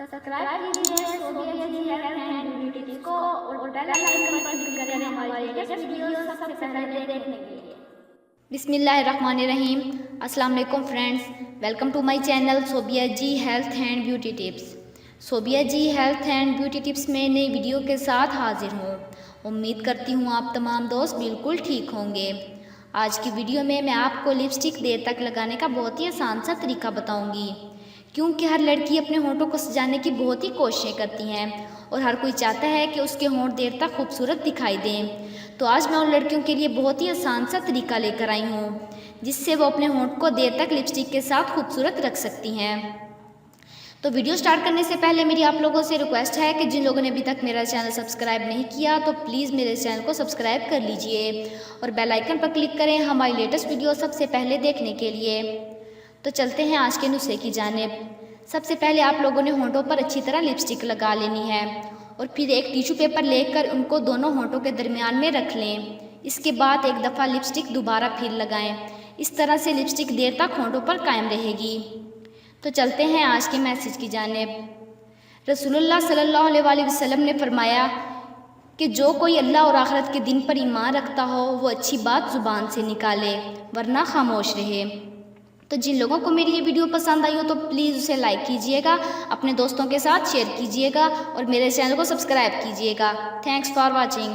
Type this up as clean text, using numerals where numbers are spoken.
Subscribe कीजिए Sobia ji health and beauty tips को और बेल आइकन पर क्लिक करें हमारी लेटेस्ट वीडियो सबसे पहले देखने के लिए। बिस्मिल्लाहिर्रहमानिर्रहीम। अस्सलाम वालेकुम friends, welcome to my channel Sobia ji health and beauty tips. Sobia ji health and beauty tips में नई वीडियो के साथ हाजिर हूँ। उम्मीद करती हूँ आप तमाम दोस्त बिल्कुल ठीक होंगे। आज की वीडियो में मैं आपको लिपस्टिक देर तक लगाने का बहुत ही आसान सा तरीका बताऊँगी, क्योंकि हर लड़की अपने होठों को सजाने की बहुत ही कोशिशें करती हैं और हर कोई चाहता है कि उसके होंठ देर तक खूबसूरत दिखाई दें। तो आज मैं उन लड़कियों के लिए बहुत ही आसान सा तरीका लेकर आई हूँ, जिससे वो अपने होंठ को देर तक लिपस्टिक के साथ खूबसूरत रख सकती हैं। तो वीडियो स्टार्ट करने से पहले मेरी आप लोगों से रिक्वेस्ट है कि जिन लोगों ने अभी तक मेरा चैनल सब्सक्राइब नहीं किया तो प्लीज़ मेरे चैनल को सब्सक्राइब कर लीजिए और बेल आइकन पर क्लिक करें हमारी लेटेस्ट वीडियो सबसे पहले देखने के लिए। तो चलते हैं आज के नुस्खे की जानिब। सबसे पहले आप लोगों ने होंठों पर अच्छी तरह लिपस्टिक लगा लेनी है और फिर एक टिश्यू पेपर लेकर उनको दोनों होंठों के दरमियान में रख लें। इसके बाद एक दफ़ा लिपस्टिक दोबारा फिर लगाएं। इस तरह से लिपस्टिक देर तक होंठों पर कायम रहेगी। तो चलते हैं आज के मैसेज की जानिब। रसूलुल्लाह सल्लल्लाहु अलैहि वसल्लम ने फरमाया कि जो कोई अल्लाह और आखिरत के दिन पर ईमान रखता हो वो अच्छी बात ज़ुबान से निकाले, वरना खामोश रहे। तो जिन लोगों को मेरी ये वीडियो पसंद आई हो तो प्लीज़ उसे लाइक कीजिएगा, अपने दोस्तों के साथ शेयर कीजिएगा और मेरे चैनल को सब्सक्राइब कीजिएगा। Thanks for watching.